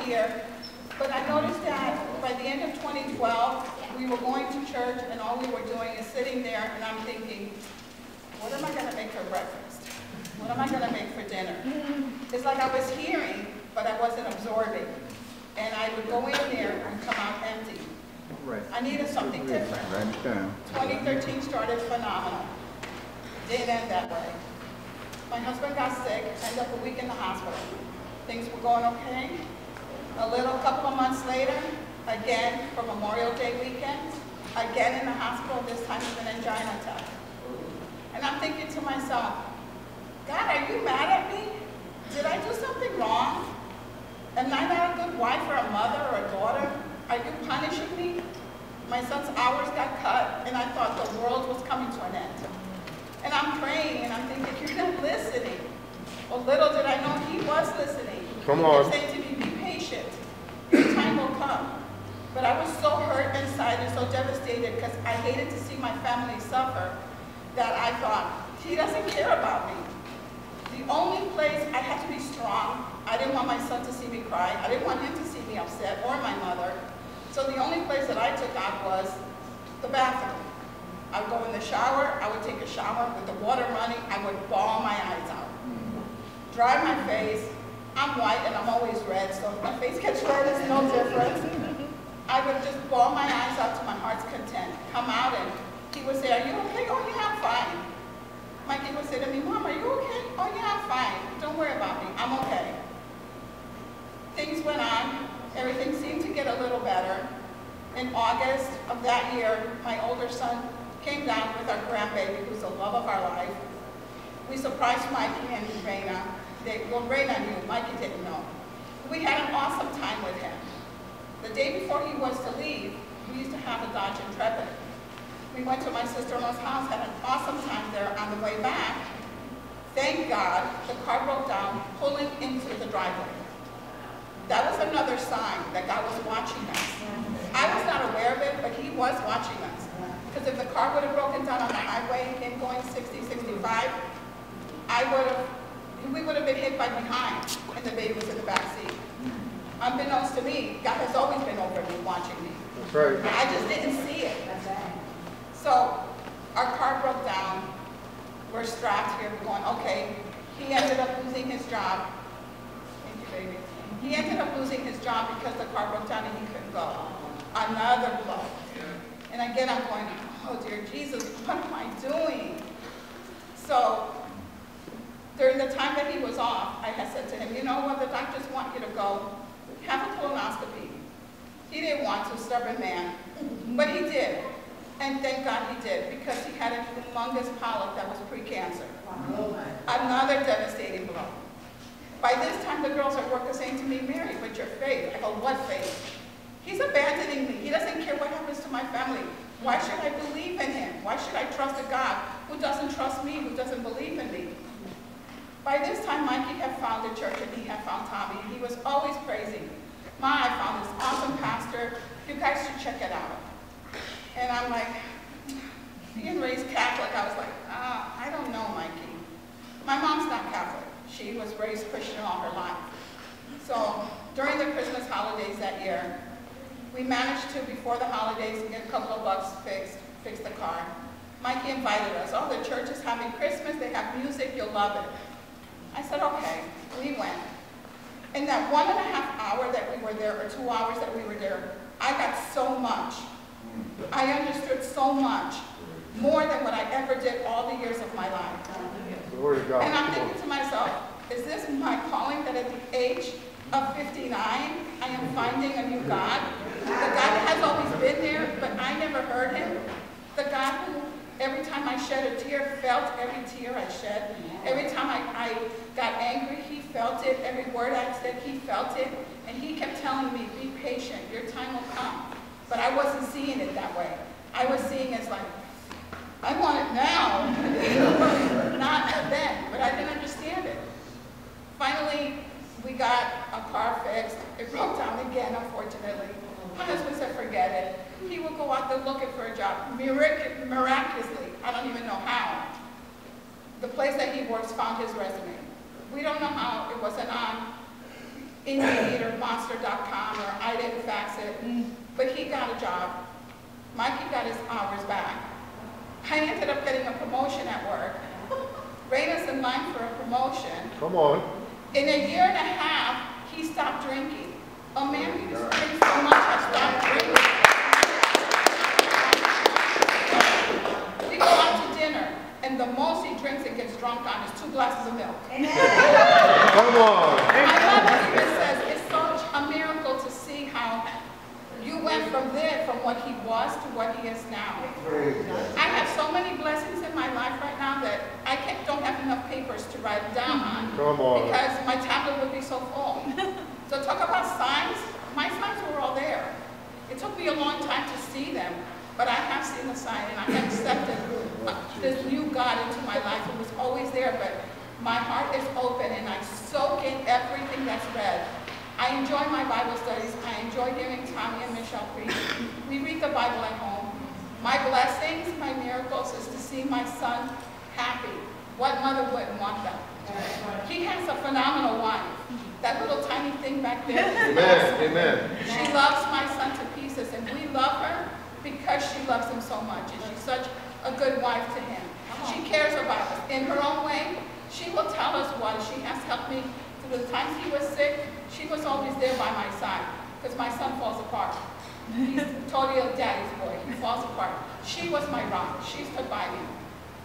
here, but I noticed that by the end of 2012, we were going to church and all we were doing is sitting there and I'm thinking, what am I going to make for breakfast? What am I going to make for dinner? It's like I was hearing, but I wasn't absorbing. And I would go in there and come out empty. Right. I needed something different. 2013 started phenomenal. Didn't end that way. My husband got sick, ended up a week in the hospital. Things were going okay. A couple of months later, again for Memorial Day weekend, again in the hospital, this time with an angina attack. And I'm thinking to myself, God, are you mad at me? Did I do something wrong? Am I not a good wife or a mother or a daughter? Are you punishing me? My son's hours got cut, and I thought the world was coming to an end. And I'm praying, and I'm thinking, you're not listening. Well, little did I know he was listening. Come on. He kept saying to me, be patient. Your time will come. But I was so hurt inside and so devastated because I hated to see my family suffer that I thought, he doesn't care about me. The only place I had to be strong, I didn't want my son to see me cry. I didn't want him to see me upset, or my mother. So the only place that I took out was the bathroom. I would go in the shower, I would take a shower with the water running, I would bawl my eyes out. Dry my face, I'm white and I'm always red, so if my face gets red, it's no difference. I would just bawl my eyes out to my heart's content, come out and he would say, are you okay? Oh yeah, I'm fine. Mikey would say to me, Mom, are you okay? Oh yeah, I'm fine. Don't worry about me, I'm okay. Things went on, everything seemed to get a little better. In August of that year, my older son came down with our grandbaby, who's the love of our life. We surprised Mikey and Raina. Raina knew, Mikey didn't know. We had an awesome time with him. The day before he was to leave, we used to have a Dodge Intrepid. We went to my sister-in-law's house, had an awesome time there. On the way back, thank God, the car broke down, pulling into the driveway. That was another sign that God was watching us. I was not aware of it, but he was watching us. Because if the car would have broken down on the highway and going 60, 65, we would have been hit by behind, and the baby was in the back seat. Unbeknownst to me, God has always been over me, watching me. That's right. I just didn't see it. So our car broke down. We're strapped here. We're going, okay. He ended up losing his job. Thank you, baby. He ended up losing his job because the car broke down and he couldn't go. Another blow. And again, I'm going, oh dear Jesus, what am I doing? So during the time that he was off, I had said to him, you know what, the doctors want you to go have a colonoscopy. He didn't want to, stubborn man, but he did. And thank God he did, because he had a humongous polyp that was pre-cancer. Another devastating blow. By this time, the girls at work are saying to me, Mary, but your faith. I go, what faith? He's abandoning me. He doesn't care what happens to my family. Why should I believe in him? Why should I trust a God who doesn't trust me, who doesn't believe in me? By this time, Mikey had found a church and he had found Tommy. He was always praising. Ma, I found this awesome pastor. You guys should check it out. And I'm like, being raised Catholic, I was like, I don't know, Mikey. My mom's not Catholic. She was raised Christian all her life. So during the Christmas holidays that year, we managed to, before the holidays, get a couple of bucks fix the car. Mikey invited us. Oh, the church is having Christmas. They have music. You'll love it. I said, okay. We went. In that 1.5 hours that we were there, or 2 hours that we were there, I got so much. I understood so much, more than what I ever did all the years of my life. And I'm thinking to myself, is this my calling, that at the age of 59, I am finding a new God? The God that has always been there, but I never heard him. The God who, every time I shed a tear, felt every tear I shed. Every time I got angry, he felt it. Every word I said, he felt it. And he kept telling me, be patient, your time will come. But I wasn't seeing it that way. I was seeing it as like, I want it now. Not then, but I didn't understand it. Finally, we got a car fixed. It broke down again, unfortunately. My husband said, forget it. He would go out there looking for a job. Miraculously, I don't even know how. The place that he works found his resume. We don't know how, it wasn't on Indeed or Monster.com, or I didn't fax it, but he got a job. Mikey got his hours back. I ended up getting a promotion at work. Raina's in line for a promotion. Come on. In a year and a half, he stopped drinking. A man who used to drink so much has stopped drinking. We go out to dinner, and the most he drinks and gets drunk on is 2 glasses of milk. Come on. I love what he says. It's such a miracle to see how you went from there, from what he was to what he is now. I have so many blessings in my life right now that I don't have enough papers to write down on. Come on. Because my tablet would be so full. So talk about signs. My signs were all there. It took me a long time to see them, but I have seen the sign, and I have accepted this new God into my life. It was always there, but my heart is open, and I soak in everything that's read. I enjoy my Bible studies. I enjoy hearing Tommy and Michelle preach. We read the Bible at home. My blessings, my miracles, is to see my son happy. What mother wouldn't want that? He has a phenomenal wife. That little tiny thing back there. Amen. Amen. She loves my son to pieces, and we love her because she loves him so much, and she's such a good wife to him. She cares about us. In her own way, she will tell us what. She has helped me through the times he was sick. She was always there by my side, because my son falls apart. He's totally a daddy's boy. He falls apart. She was my rock. She stood by me.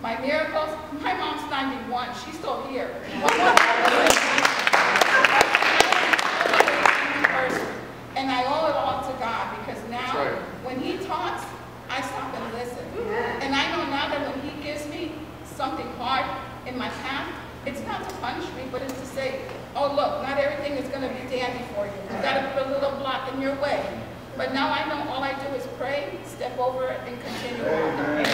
My miracles, my mom's 91. She's still here. And I owe it all to God, because now, when he talks, I stop and listen. And I know now that when he gives me something hard in my path, it's not to punish me, but it's to say, oh look, not everything is going to be dandy for you. You've got to put a little block in your way. But now I know all I do is pray, step over it, and continue on.